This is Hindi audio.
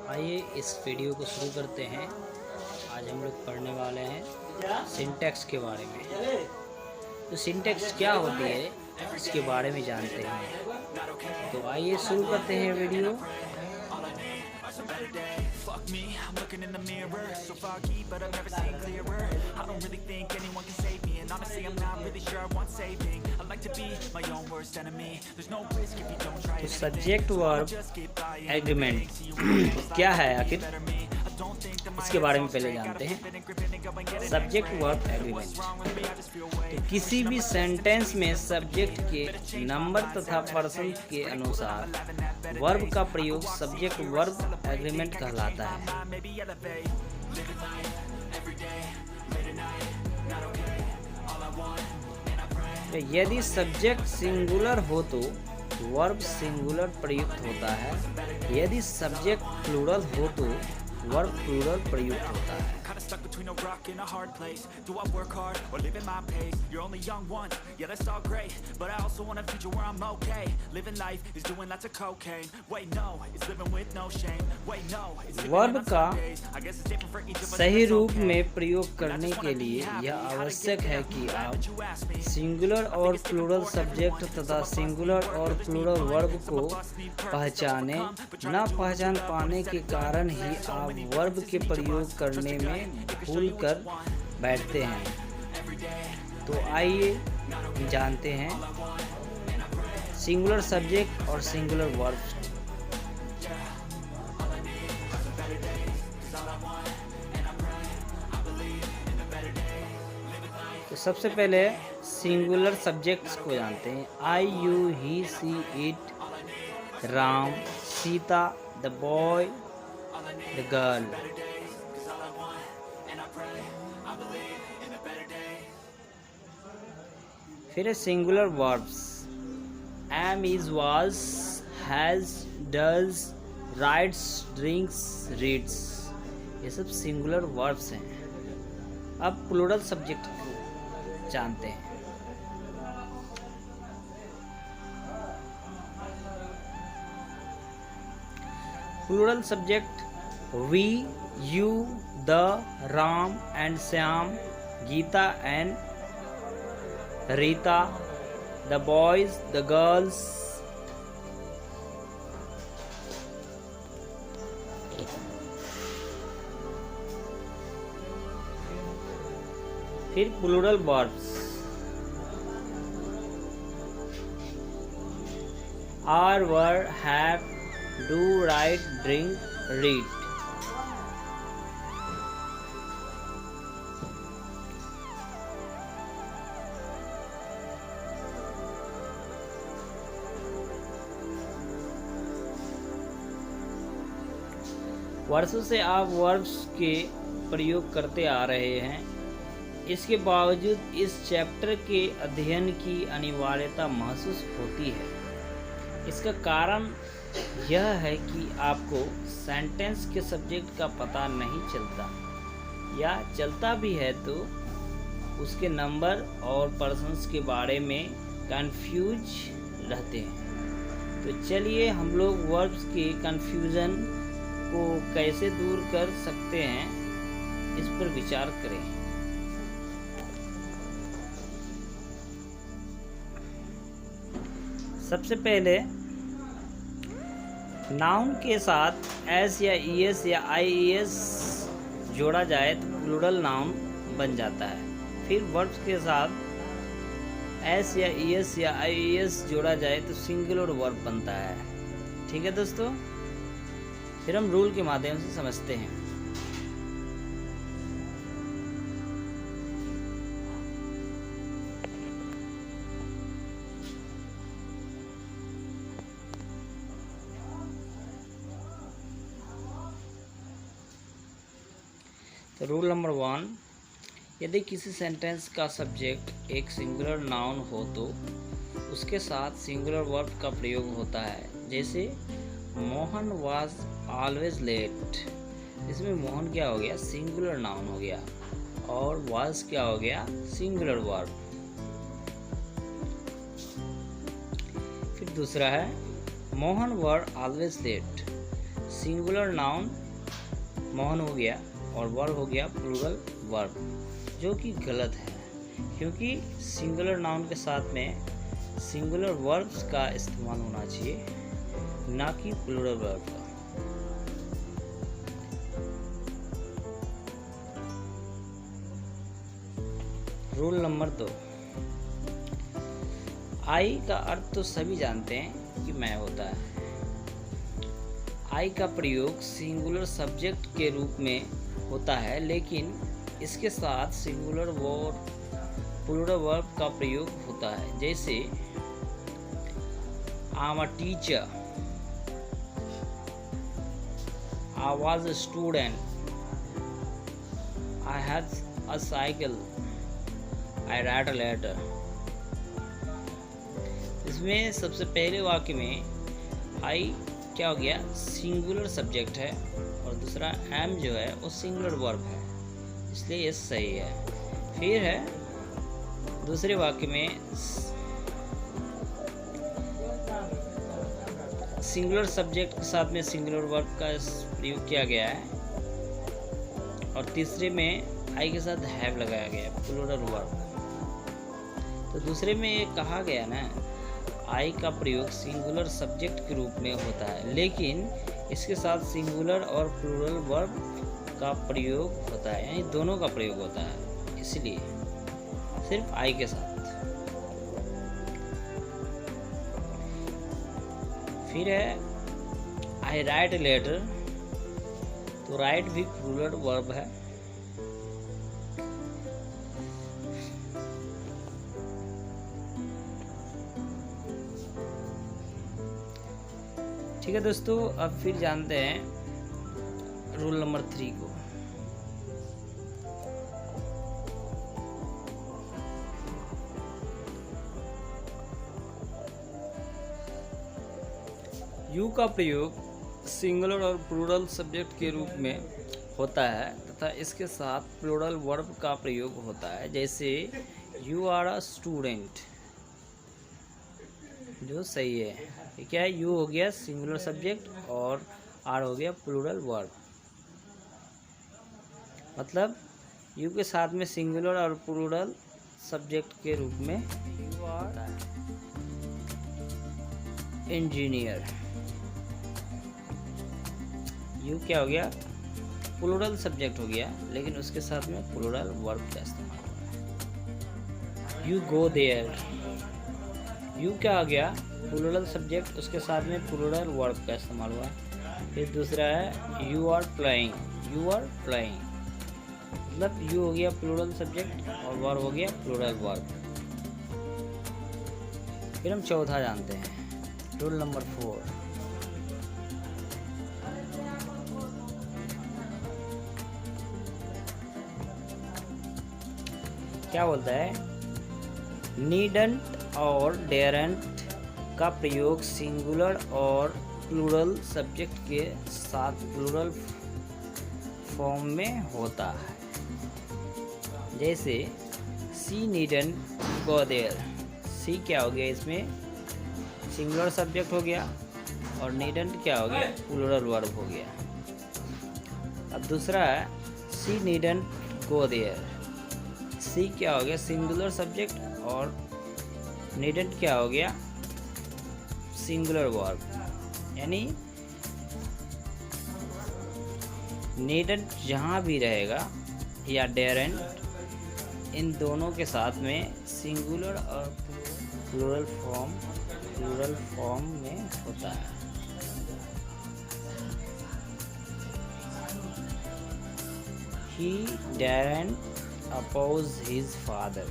आइए इस वीडियो को शुरू करते हैं। आज हम लोग पढ़ने वाले हैं सिंटैक्स के बारे में। तो सिंटैक्स क्या होती है इसके बारे में जानते हैं। तो आइए शुरू करते हैं video. Fuck me, I'm looking in the mirror, so foggy, but I've never seen clearer. I don't really think anyone can save me, and honestly I'm not really sure I want saving. I like to be my own worst enemy. There's no risk if you don't try it. Subject verb agreement क्या है आखिर, इसके बारे में पहले जानते हैं। सब्जेक्ट वर्ब एग्रीमेंट तो किसी भी सेंटेंस में सब्जेक्ट के नंबर तथा पर्सन के अनुसार वर्ब का प्रयोग सब्जेक्ट वर्ब एग्रीमेंट कहलाता है। तो यदि सब्जेक्ट सिंगुलर हो तो वर्ब सिंगुलर प्रयुक्त होता है, यदि सब्जेक्ट प्लूरल हो तो वर्ब प्लूरल प्रयुक्त होता है। Stuck between a rock and a hard place. Do I work hard or live at my pace? You're only young once, yeah that's all great, but I also want a future where I'm okay. Living life is doing lots of cocaine. Wait no, it's living with no shame. Wait no, it's verb का सही रूप में प्रयोग करने के लिए यह आवश्यक है कि आप सिंगुलर और प्लूरल सब्जेक्ट तथा सिंगुलर और प्लूरल वर्ब को पहचाने। न पहचान पाने के कारण ही आप वर्ब के प्रयोग करने में भूल कर बैठते हैं। तो आइए जानते हैं सिंगुलर सब्जेक्ट और सिंगुलर वर्ब। तो सबसे पहले सिंगुलर सब्जेक्ट्स को जानते हैं। I, you, he, she, it, Ram, Sita, the boy, the girl. फिर है singular verbs. Am, is, was, has, does, writes, drinks, reads. ये सब सिंगुलर वर्ब्स हैं। अब प्लूरल सब्जेक्ट को जानते हैं। Plural subject we, you, the, Ram and Shyam, Geeta and Rita, the boys, the girls. फिर plural verbs are, were, have, do, write, drink, read. वर्षों से आप वर्ब्स के प्रयोग करते आ रहे हैं। इसके बावजूद इस चैप्टर के अध्ययन की अनिवार्यता महसूस होती है। इसका कारण यह है कि आपको सेंटेंस के सब्जेक्ट का पता नहीं चलता, या चलता भी है तो उसके नंबर और पर्सन्स के बारे में कंफ्यूज रहते हैं। तो चलिए हम लोग वर्ब्स के कंफ्यूजन को कैसे दूर कर सकते हैं इस पर विचार करें। सबसे पहले नाउन के साथ एस या ईएस या आईईएस जोड़ा जाए तो प्लूरल नाउन बन जाता है। फिर वर्ब्स के साथ एस या ईएस या आईईएस जोड़ा जाए तो सिंगुलर वर्ब बनता है। ठीक है दोस्तों, फिर हम रूल के माध्यम से समझते हैं। तो रूल नंबर 1, यदि किसी सेंटेंस का सब्जेक्ट एक सिंगुलर नाउन हो तो उसके साथ सिंगुलर वर्ब का प्रयोग होता है। जैसे मोहन वाज ऑलवेज लेट, इसमें मोहन क्या हो गया, सिंगुलर नाउन हो गया, और वाज क्या हो गया, सिंगुलर वर्ब। फिर दूसरा है Mohan were always late, singular noun Mohan हो गया और वर्ब हो गया प्लूरल वर्ब, जो कि गलत है, क्योंकि सिंगुलर नाउन के साथ में सिंगुलर वर्ब्स का इस्तेमाल होना चाहिए, ना कि प्लूरल वर्ब का। रूल नंबर 2, आई का अर्थ तो सभी जानते हैं कि मैं होता है। आई का प्रयोग सिंगुलर सब्जेक्ट के रूप में होता है, लेकिन इसके साथ सिंगुलर वर्ब प्लूरल वर्ब का प्रयोग होता है। जैसे I am a teacher, I was a student, I had a cycle, I write a letter. इसमें सबसे पहले वाक्य में आई क्या हो गया, सिंगुलर सब्जेक्ट है, और दूसरा एम जो है वो सिंगुलर वर्ब है, इसलिए ये सही है। फिर है दूसरे वाक्य में सिंगुलर सब्जेक्ट के साथ में सिंगुलर वर्ब का प्रयोग किया गया है, और तीसरे में आई के साथ हैव लगाया गया है, प्लूरल वर्ब। तो दूसरे में ये कहा गया ना, आई का प्रयोग सिंगुलर सब्जेक्ट के रूप में होता है, लेकिन इसके साथ सिंगुलर और प्लूरल वर्ब का प्रयोग होता है, यानी दोनों का प्रयोग होता है, इसलिए सिर्फ आई के साथ। फिर है आई राइट ए लेटर, तो राइट भी प्लूरल वर्ब है। ठीक है दोस्तों, अब फिर जानते हैं रूल नंबर 3 को। यू का प्रयोग सिंगुलर और प्लूरल सब्जेक्ट के रूप में होता है तथा इसके साथ प्लूरल वर्ब का प्रयोग होता है। जैसे यू आर अ स्टूडेंट, जो सही है। ठीक है, यू हो गया सिंगुलर सब्जेक्ट और आर हो गया प्लूरल वर्ब। मतलब यू के साथ में सिंगुलर और प्लूरल सब्जेक्ट के रूप में यू आर इंजीनियर। यू क्या हो गया, प्लूरल सब्जेक्ट हो गया, लेकिन उसके साथ में प्लूरल वर्ब का इस्तेमाल हो रहा है। यू गो देयर, यू क्या आ गया, प्लूरल सब्जेक्ट, उसके साथ में प्लूरल वर्ब का इस्तेमाल हुआ। फिर दूसरा है you are playing, you are playing, मतलब यू हो गया प्लूरल सब्जेक्ट और वर्ब हो गया प्लूरल वर्ब। फिर हम चौथा जानते हैं, रूल नंबर 4। क्या बोलता है, नीडंट और डेरेंट का प्रयोग सिंगुलर और प्लूरल सब्जेक्ट के साथ प्लूरल फॉर्म में होता है। जैसे सी नीडंट गो देयर, सी क्या हो गया, इसमें सिंगुलर सब्जेक्ट हो गया और नीडंट क्या हो गया, प्लूरल वर्ब हो गया। अब दूसरा है सी नीडंट गो देयर, सी क्या हो गया, सिंगुलर सब्जेक्ट और नीडंट क्या हो गया, सिंगुलर वर्ब। यानी नीडंट जहाँ भी रहेगा या डेरेंट, इन दोनों के साथ में सिंगुलर और प्लूरल फॉर्म में होता है। He daren't oppose his father,